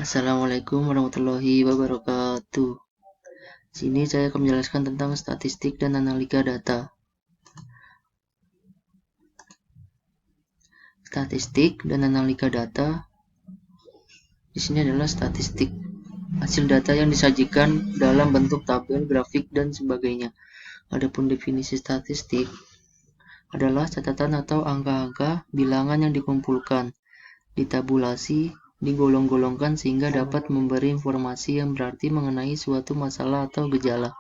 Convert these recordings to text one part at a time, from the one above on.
Assalamualaikum warahmatullahi wabarakatuh. Sini saya akan menjelaskan tentang statistik dan analisa data. Statistik dan analisa data di sini adalah statistik, hasil data yang disajikan dalam bentuk tabel, grafik, dan sebagainya. Adapun definisi statistik adalah catatan atau angka-angka bilangan yang dikumpulkan, ditabulasi, digolong-golongkan sehingga dapat memberi informasi yang berarti mengenai suatu masalah atau gejala.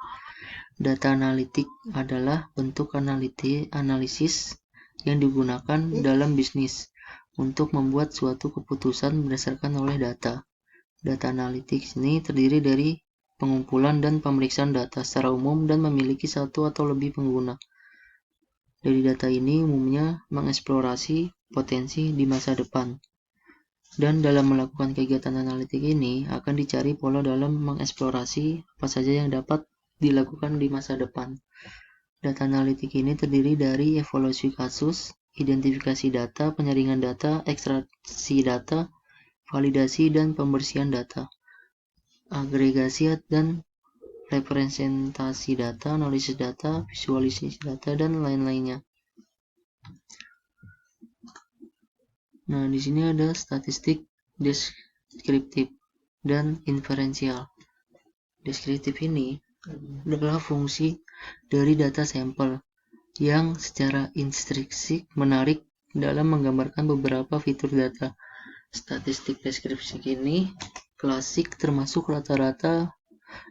Data analitik adalah bentuk analisis yang digunakan dalam bisnis untuk membuat suatu keputusan berdasarkan oleh data. Data analitik ini terdiri dari pengumpulan dan pemeriksaan data secara umum dan memiliki satu atau lebih pengguna. Dari data ini umumnya mengeksplorasi potensi di masa depan. Dan dalam melakukan kegiatan analitik ini akan dicari pola dalam mengeksplorasi apa saja yang dapat dilakukan di masa depan. Data analitik ini terdiri dari evaluasi kasus, identifikasi data, penyaringan data, ekstraksi data, validasi dan pembersihan data, agregasi dan representasi data, analisis data, visualisasi data, dan lain-lainnya. Nah, di sini ada statistik deskriptif dan inferensial. Deskriptif ini adalah fungsi dari data sampel yang secara intrinsik menarik dalam menggambarkan beberapa fitur data. Statistik deskriptif ini klasik termasuk rata-rata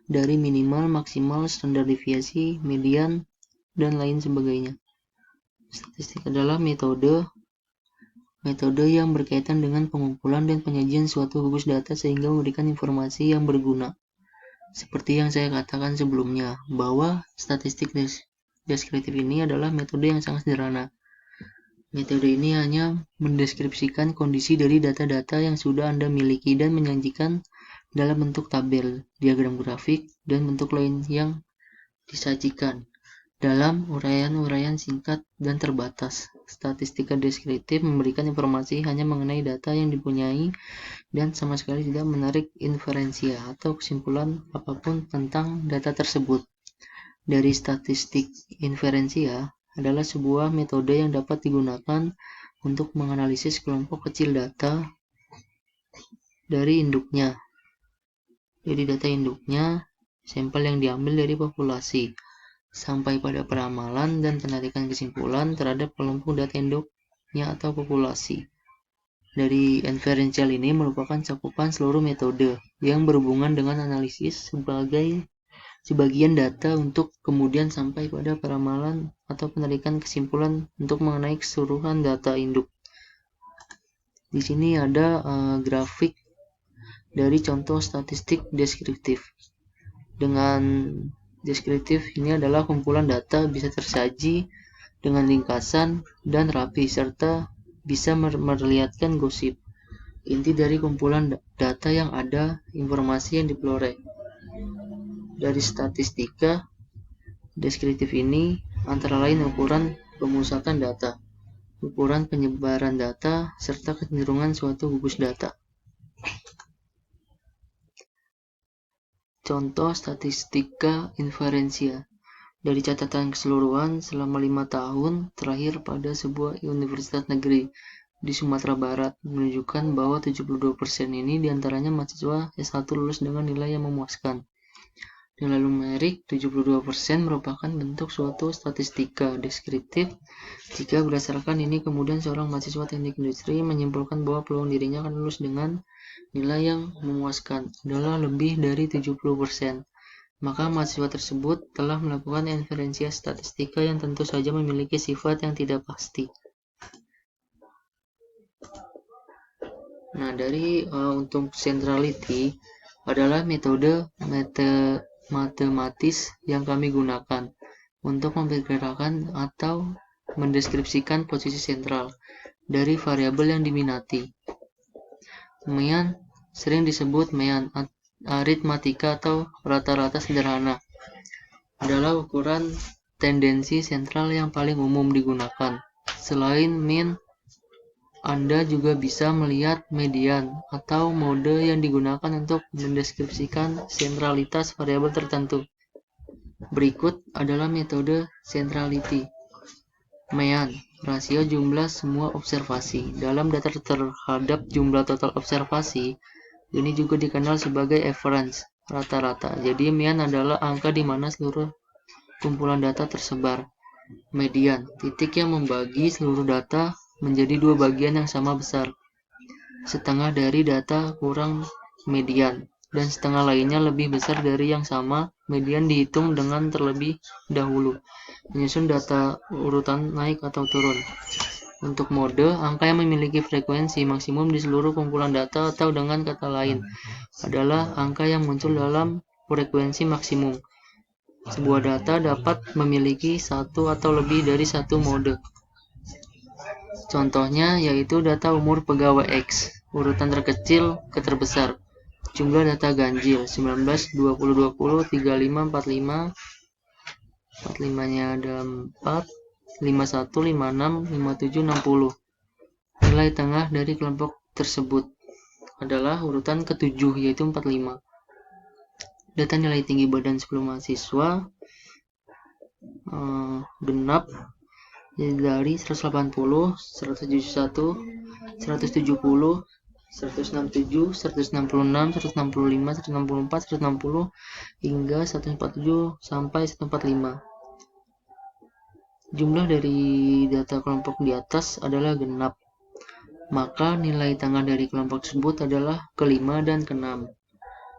dari minimal, maksimal, standar deviasi, median, dan lain sebagainya. Statistik adalah metode yang berkaitan dengan pengumpulan dan penyajian suatu gugus data sehingga memberikan informasi yang berguna. Seperti yang saya katakan sebelumnya, bahwa statistik deskriptif ini adalah metode yang sangat sederhana. Metode ini hanya mendeskripsikan kondisi dari data-data yang sudah Anda miliki dan menyajikan dalam bentuk tabel, diagram grafik, dan bentuk lain yang disajikan dalam uraian-uraian singkat dan terbatas. Statistika deskriptif memberikan informasi hanya mengenai data yang dipunyai dan sama sekali tidak menarik inferensia atau kesimpulan apapun tentang data tersebut. Dari statistik inferensia adalah sebuah metode yang dapat digunakan untuk menganalisis kelompok kecil data dari induknya. Dari data induknya, sampel yang diambil dari populasi, sampai pada peramalan dan penarikan kesimpulan terhadap kelompok data induknya atau populasi. Dari inferensial ini merupakan cakupan seluruh metode yang berhubungan dengan analisis sebagian data untuk kemudian sampai pada peramalan atau penarikan kesimpulan untuk mengenai keseluruhan data induk. Di sini ada grafik dari contoh statistik deskriptif. Dengan deskriptif ini adalah kumpulan data bisa tersaji dengan ringkasan dan rapi serta bisa memperlihatkan gosip. Inti dari kumpulan data yang ada, informasi yang diperoleh. Dari statistika deskriptif ini antara lain ukuran pemusatan data, ukuran penyebaran data, serta kecenderungan suatu gugus data. Contoh statistika inferensia. Dari catatan keseluruhan selama 5 tahun terakhir pada sebuah universitas negeri di Sumatera Barat menunjukkan bahwa 72% ini diantaranya mahasiswa S1 lulus dengan nilai yang memuaskan. Nilai numerik 72% merupakan bentuk suatu statistika deskriptif jika berdasarkan ini kemudian seorang mahasiswa teknik industri menyimpulkan bahwa peluang dirinya akan lulus dengan nilai yang memuaskan adalah lebih dari 70%. Maka mahasiswa tersebut telah melakukan inferensia statistika yang tentu saja memiliki sifat yang tidak pasti. Nah, dari untuk centrality adalah metode matematis yang kami gunakan untuk memperkirakan atau mendeskripsikan posisi sentral dari variabel yang diminati. Kemudian sering disebut mean aritmatika atau rata-rata sederhana adalah ukuran tendensi sentral yang paling umum digunakan. Selain mean Anda juga bisa melihat median atau mode yang digunakan untuk mendeskripsikan sentralitas variabel tertentu. Berikut adalah metode centrality. Mean, rasio jumlah semua observasi. Dalam data terhadap jumlah total observasi, ini juga dikenal sebagai average, rata-rata. Jadi mean adalah angka di mana seluruh kumpulan data tersebar. Median, titik yang membagi seluruh data menjadi dua bagian yang sama besar. Setengah dari data kurang median, dan setengah lainnya lebih besar dari yang sama. Median dihitung dengan terlebih dahulu, menyusun data urutan naik atau turun. Untuk mode, angka yang memiliki frekuensi maksimum di seluruh kumpulan data, atau dengan kata lain, adalah angka yang muncul dalam frekuensi maksimum. Sebuah data dapat memiliki satu atau lebih dari satu mode. Contohnya yaitu data umur pegawai X, urutan terkecil ke terbesar. Jumlah data ganjil 19, 20, 20, 35, 45. 45-nya ada 4, 51, 56, 57, 60. Nilai tengah dari kelompok tersebut adalah urutan ke-7 yaitu 45. Data nilai tinggi badan sebelum mahasiswa genap dari 180, 171, 170, 167, 166, 165, 164, 160 hingga 147 sampai 145. Jumlah dari data kelompok di atas adalah genap, maka nilai tengah dari kelompok tersebut adalah ke-5 dan ke-6,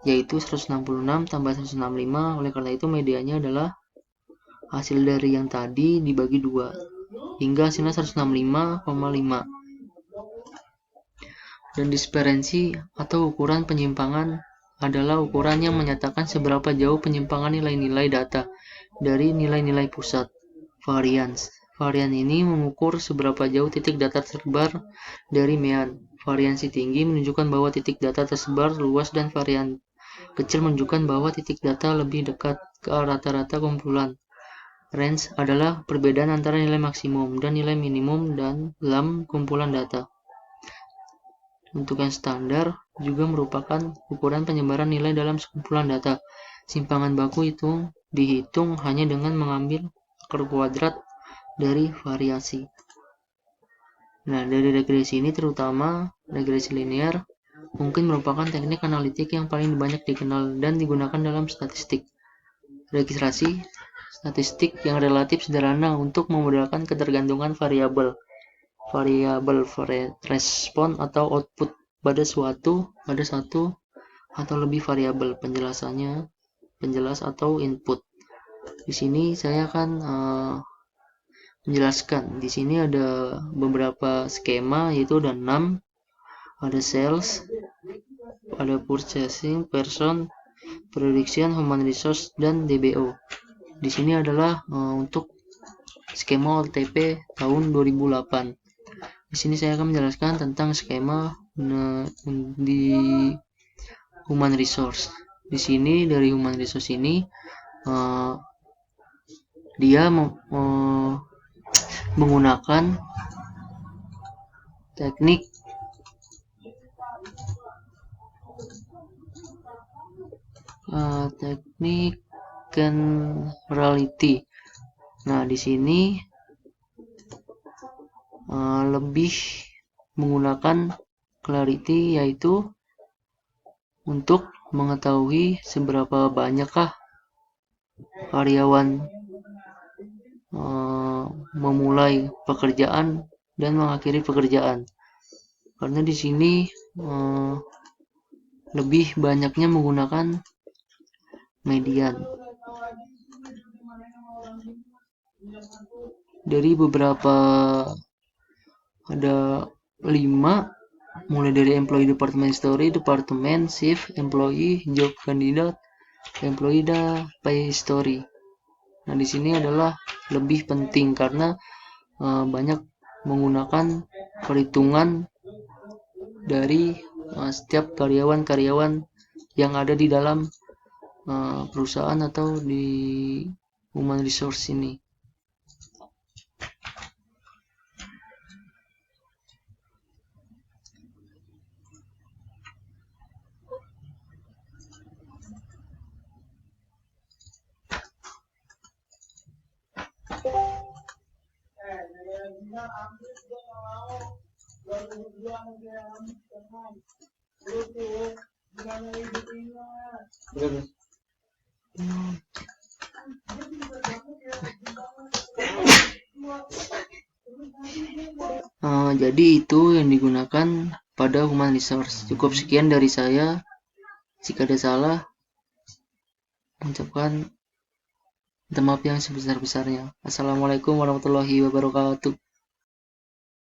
yaitu 166 tambah 165. Oleh karena itu medianya adalah hasil dari yang tadi dibagi 2, hingga hasilnya 165,5. Dan disperensi atau ukuran penyimpangan adalah ukuran yang menyatakan seberapa jauh penyimpangan nilai-nilai data dari nilai-nilai pusat. Varians. Varian ini mengukur seberapa jauh titik data tersebar dari mean. Variansi tinggi menunjukkan bahwa titik data tersebar luas, dan varian kecil menunjukkan bahwa titik data lebih dekat ke rata-rata kumpulan. Range adalah perbedaan antara nilai maksimum dan nilai minimum dalam kumpulan data. Untuk yang standar juga merupakan ukuran penyebaran nilai dalam sekumpulan data. Simpangan baku itu dihitung hanya dengan mengambil akar kuadrat dari variasi. Nah, dari regresi ini, terutama regresi linear, mungkin merupakan teknik analitik yang paling banyak dikenal dan digunakan dalam statistik. Registrasi statistik yang relatif sederhana untuk memodelkan ketergantungan variabel respon atau output pada satu atau lebih variabel. Penjelas atau input. Di sini saya akan menjelaskan. Di sini ada beberapa skema, yaitu ada 6. Ada sales, ada purchasing, person, prediction, human resource, dan DBO. Di sini adalah untuk skema OTP tahun 2008. Di sini saya akan menjelaskan tentang skema di human resource. Di sini dari human resource ini dia menggunakan teknik generality. Nah, di sini lebih menggunakan clarity, yaitu untuk mengetahui seberapa banyakkah karyawan memulai pekerjaan dan mengakhiri pekerjaan. Karena di sini lebih banyaknya menggunakan median. Dari beberapa, ada 5, mulai dari employee department history, department, shift, employee, job candidate, employee, pay history. Nah, di sini adalah lebih penting karena banyak menggunakan perhitungan dari setiap karyawan yang ada di dalam perusahaan atau di human resource ini. Jadi itu yang digunakan pada human resource. Cukup sekian dari saya. Jika ada salah, mengucapkan minta maaf yang sebesar-besarnya. Assalamualaikum warahmatullahi wabarakatuh.